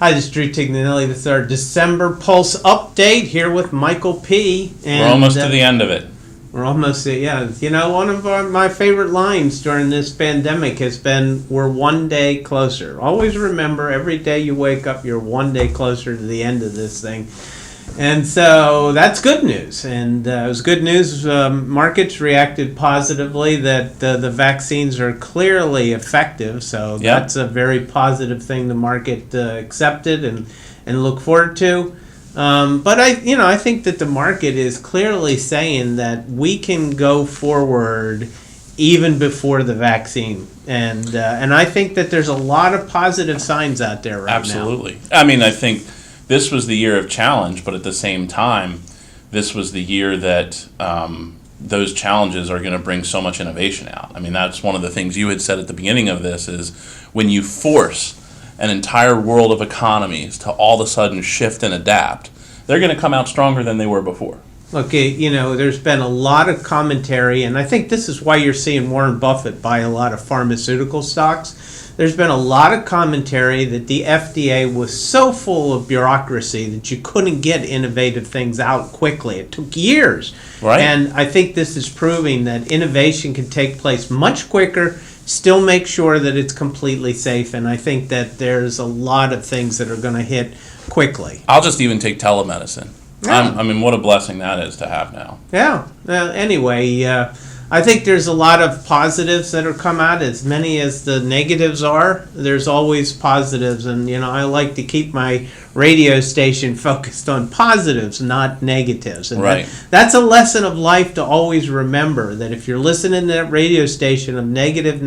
Hi, this is Drew Tignanelli. This is our December Pulse update here with Michael P. And we're almost to the end of it. We're almost there, yeah. You know, one of my favorite lines during this pandemic has been, we're one day closer. Always remember, every day you wake up, you're one day closer to the end of this thing. And so that's good news. And it was good news. Markets reacted positively that the vaccines are clearly effective. So that's a very positive thing the market accepted and look forward to. But I think that the market is clearly saying that we can go forward even before the vaccine. And I think that there's a lot of positive signs out there right now. Absolutely. I mean, I think this was the year of challenge, but at the same time, this was the year that those challenges are going to bring so much innovation out. I mean, that's one of the things you had said at the beginning of this is when you force an entire world of economies to all of a sudden shift and adapt, they're going to come out stronger than they were before. Look, there's been a lot of commentary, and I think this is why you're seeing Warren Buffett buy a lot of pharmaceutical stocks. There's been a lot of commentary that the FDA was so full of bureaucracy that you couldn't get innovative things out quickly. It took years. Right. And I think this is proving that innovation can take place much quicker, still make sure that it's completely safe, and I think that there's a lot of things that are going to hit quickly. I'll just even take telemedicine. Yeah. I mean, what a blessing that is to have now. Yeah. Anyway, I think there's a lot of positives that are come out. As many as the negatives are, there's always positives. And, I like to keep my radio station focused on positives, not negatives. And right. That's a lesson of life to always remember, that if you're listening to that radio station of negative,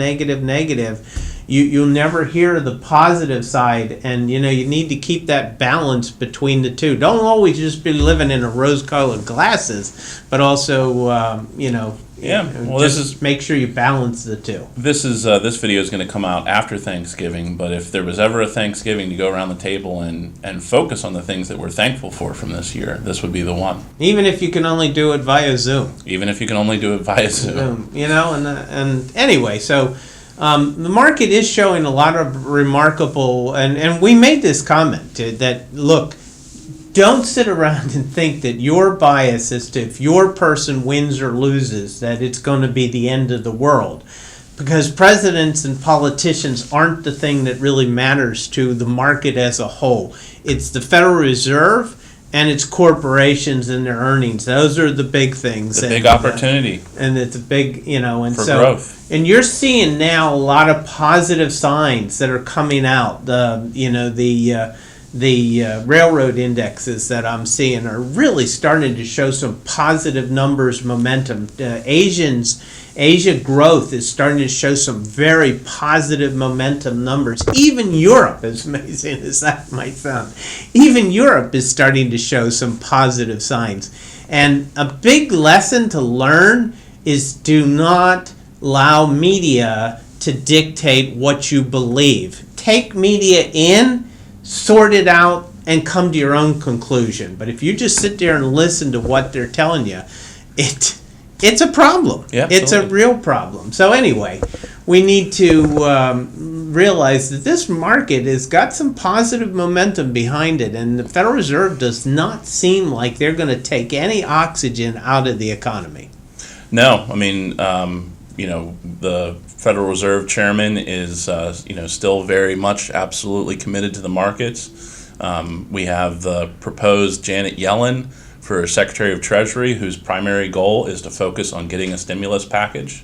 you'll never hear the positive side, and you need to keep that balance between the two. Don't always just be living in a rose-colored glasses, but also just make sure you balance the two. This video is going to come out after Thanksgiving, but if there was ever a Thanksgiving to go around the table and focus on the things that we're thankful for from this year, this would be the one. Even if you can only do it via Zoom. And anyway, so. The market is showing a lot of remarkable, and we made this comment that, look, don't sit around and think that your bias as to if your person wins or loses, that it's going to be the end of the world. Because presidents and politicians aren't the thing that really matters to the market as a whole. It's the Federal Reserve and it's corporations and their earnings. Those are the big things. The big opportunity. And it's a big, and for so growth. And you're seeing now a lot of positive signs that are coming out. The railroad indexes that I'm seeing are really starting to show some positive numbers, momentum. Asia growth is starting to show some very positive momentum numbers. Even Europe, as amazing as that might sound, even Europe is starting to show some positive signs. And a big lesson to learn is do not allow media to dictate what you believe. Take media in, sort it out, and come to your own conclusion. But if you just sit there and listen to what they're telling you, it's a problem. Yeah, it's a real problem. So anyway, we need to realize that this market has got some positive momentum behind it, and the Federal Reserve does not seem like they're going to take any oxygen out of the economy. No, I mean, the Federal Reserve Chairman is, still very much absolutely committed to the markets. We have the proposed Janet Yellen for Secretary of Treasury, whose primary goal is to focus on getting a stimulus package.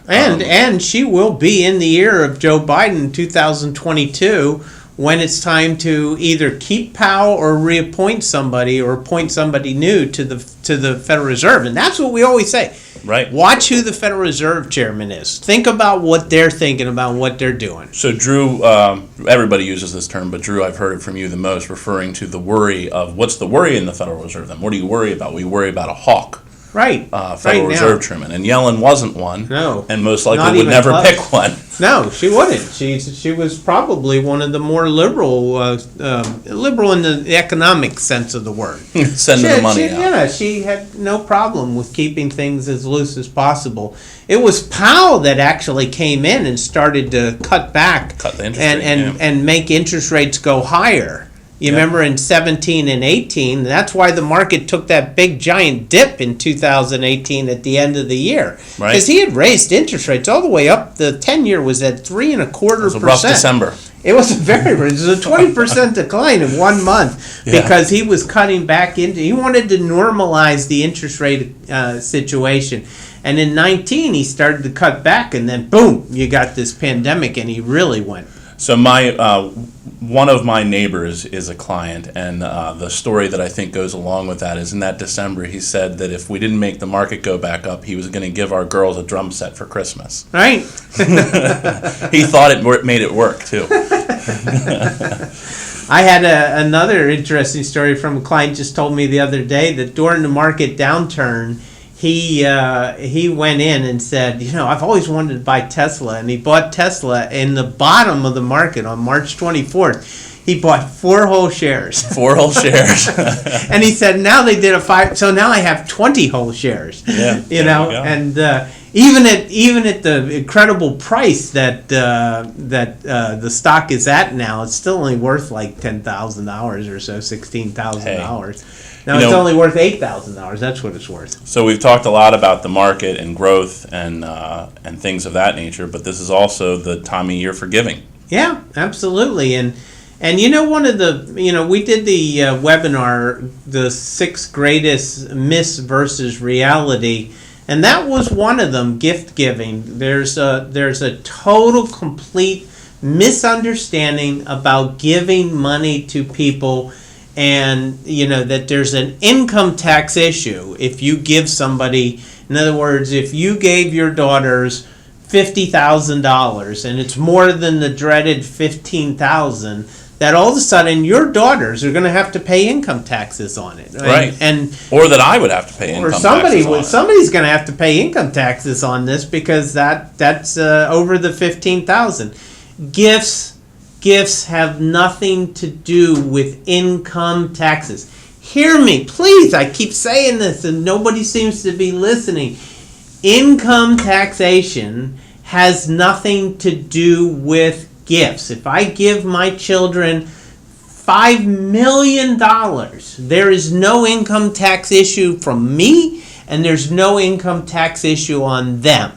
And she will be in the ear of Joe Biden in 2022 when it's time to either keep Powell or reappoint somebody or appoint somebody new to the Federal Reserve. And that's what we always say. Right. Watch who the Federal Reserve Chairman is. Think about what they're thinking about, what they're doing. So, Drew, everybody uses this term, but Drew, I've heard it from you the most, referring to the worry of what's the worry in the Federal Reserve then? What do you worry about? We worry about a hawk. Right. Federal Reserve Chairman. And Yellen wasn't one. No. And most likely would never pick one. No, she wouldn't. She was probably one of the more liberal in the economic sense of the word. Sending the money out. Yeah, she had no problem with keeping things as loose as possible. It was Powell that actually came in and started to cut back the interest rate, and make interest rates go higher. You Yeah. remember in 17 and 18, that's why the market took that big giant dip in 2018 at the end of the year. Right. Because he had raised interest rates all the way up. The 10-year was at 3.25%. It was a rough December. It was it was a 20% decline in 1 month Yeah. because he was cutting back into, he wanted to normalize the interest rate situation. And in 19, he started to cut back, and then boom, you got this pandemic, and he really went. So one of my neighbors is a client, and the story that I think goes along with that is in that December he said that if we didn't make the market go back up, he was going to give our girls a drum set for Christmas. Right? He thought it made it work too. I had another interesting story from a client just told me the other day that during the market downturn, he went in and said, I've always wanted to buy Tesla, and he bought Tesla in the bottom of the market on March 24th. He bought 4 whole shares. 4 whole shares. And he said, now they did a 5, so now I have 20 whole shares. Yeah, And even at the incredible price that the stock is at now, it's still only worth like $10,000 or so, $16,000. Now it's only worth $8,000. That's what it's worth. So we've talked a lot about the market and growth and things of that nature, but this is also the time of year for giving. Yeah, absolutely. And one of the we did the webinar, the 6 greatest myths versus reality, and that was one of them. Gift giving. There's a total complete misunderstanding about giving money to people. And that there's an income tax issue if you give somebody. In other words, if you gave your daughters $50,000 and it's more than the dreaded $15,000, that all of a sudden your daughters are going to have to pay income taxes on it, right? Or that I would have to pay income taxes on it. Somebody's going to have to pay income taxes on this because that's over the $15,000. Gifts have nothing to do with income taxes. Hear me, please. I keep saying this and nobody seems to be listening. Income taxation has nothing to do with gifts. If I give my children $5 million, there is no income tax issue from me, and there's no income tax issue on them.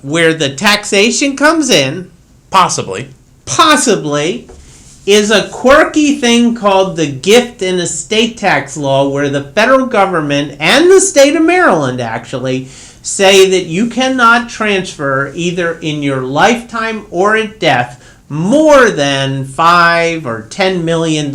Where the taxation comes in, possibly, is a quirky thing called the gift and estate tax law, where the federal government and the state of Maryland actually say that you cannot transfer either in your lifetime or at death more than $5 or $10 million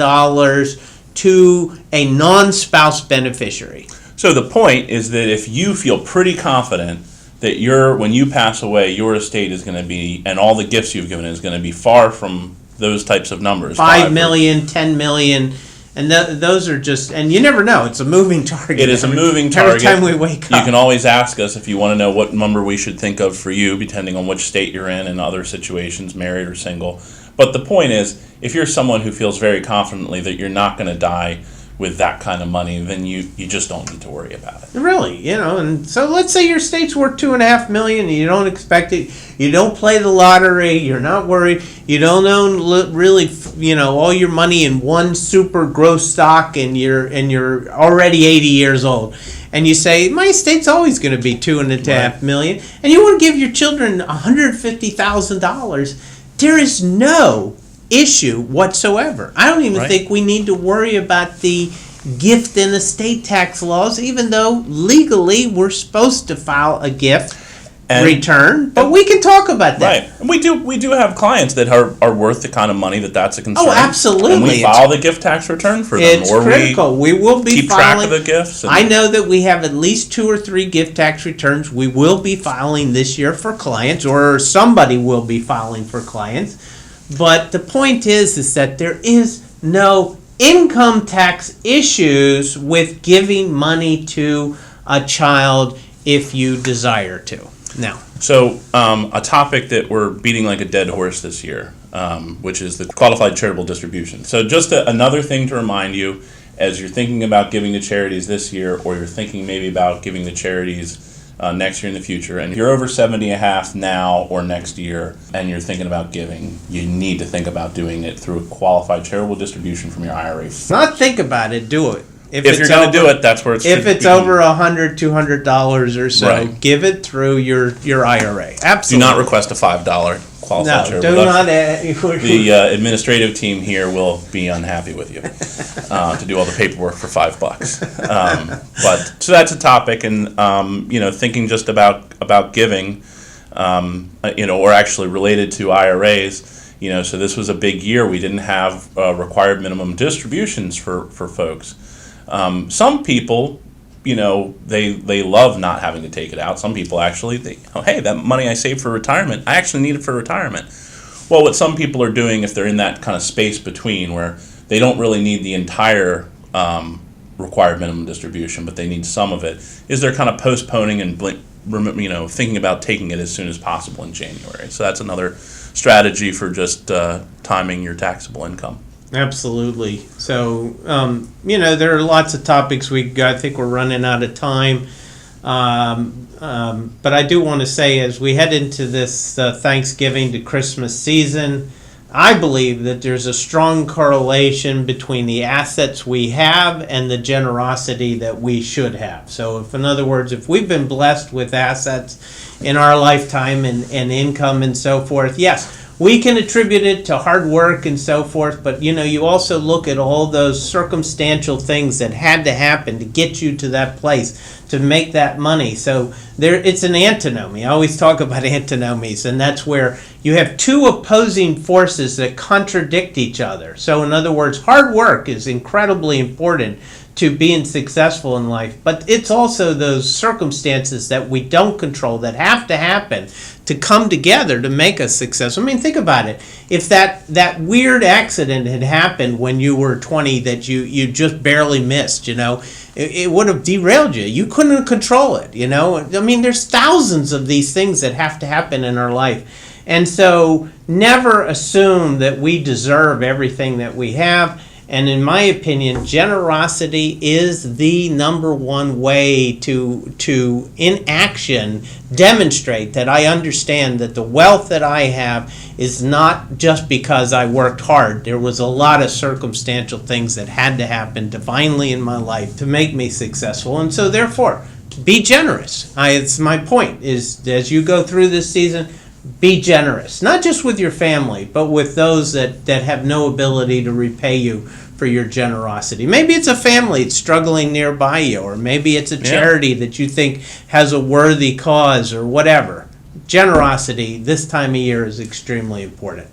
to a non-spouse beneficiary. So the point is that if you feel pretty confident that when you pass away, your estate is going to be, and all the gifts you've given is going to be far from those types of numbers. 5 million, 10 million, and those are just, and you never know. It's a moving target. It is a moving target. Every time we wake up. You can always ask us if you want to know what number we should think of for you, depending on which state you're in and other situations, married or single. But the point is, if you're someone who feels very confidently that you're not going to die with that kind of money, then you just don't need to worry about it. Really, and so let's say your state's worth $2.5 million, and you don't expect it. You don't play the lottery. You're not worried. You don't own really, all your money in one super growth stock, and you're already 80 years old. And you say, my estate's always going to be $2.5 million, and you want to give your children $150,000. There is no issue whatsoever. I don't even think we need to worry about the gift and estate tax laws, even though legally we're supposed to file a gift return, but we can talk about that. Right. And we do have clients that are worth the kind of money that's a concern. Oh, absolutely. And we file the gift tax return for them. It's critical. We will be keep filing track of the gifts. I know that we have at least 2 or 3 gift tax returns we will be filing this year for clients, or somebody will be filing for clients. But the point is that there is no income tax issues with giving money to a child if you desire to. Now, so a topic that we're beating like a dead horse this year, which is the qualified charitable distribution. So just another thing to remind you as you're thinking about giving to charities this year, or you're thinking maybe about giving to charities next year in the future. And if you're over 70 and a half now or next year and you're thinking about giving, you need to think about doing it through a qualified charitable distribution from your IRA. Not think about it, do it. If you're going to do it, that's where it's. If it's over $100, $200 or so, Right. give it through your IRA. Absolutely. Do not request a $5 qualified No, charitable. do That's- not. The administrative team here will be unhappy with you to do all the paperwork for $5. But so that's a topic, and thinking just about giving, or actually related to IRAs. So this was a big year. We didn't have required minimum distributions for folks. Some people, they love not having to take it out. Some people actually, hey, that money I saved for retirement, I actually need it for retirement. Well, what some people are doing, if they're in that kind of space between where they don't really need the entire required minimum distribution, but they need some of it, is they're kind of postponing and thinking about taking it as soon as possible in January. So that's another strategy for just timing your taxable income. Absolutely. So, there are lots of topics I think we're running out of time. But I do want to say, as we head into this Thanksgiving to Christmas season, I believe that there's a strong correlation between the assets we have and the generosity that we should have. So, in other words, if we've been blessed with assets in our lifetime and income and so forth, yes, we can attribute it to hard work and so forth, but you also look at all those circumstantial things that had to happen to get you to that place, to make that money. So it's an antinomy. I always talk about antinomies, and that's where you have two opposing forces that contradict each other. So in other words, hard work is incredibly important to being successful in life, but it's also those circumstances that we don't control that have to happen to come together to make us successful. I mean, think about it. If that weird accident had happened when you were 20 that you just barely missed, it would have derailed you. You couldn't control it, I mean, there's thousands of these things that have to happen in our life. And so never assume that we deserve everything that we have. And in my opinion, generosity is the number one way to in action, demonstrate that I understand that the wealth that I have is not just because I worked hard. There was a lot of circumstantial things that had to happen divinely in my life to make me successful. And so therefore, be generous. It's my point, is as you go through this season, be generous, not just with your family, but with those that have no ability to repay you for your generosity. Maybe it's a family that's struggling nearby you, or maybe it's a charity that you think has a worthy cause or whatever. Generosity this time of year is extremely important.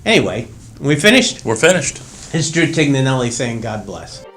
Anyway, we finished? We're finished. It's Drew Tignanelli saying God bless.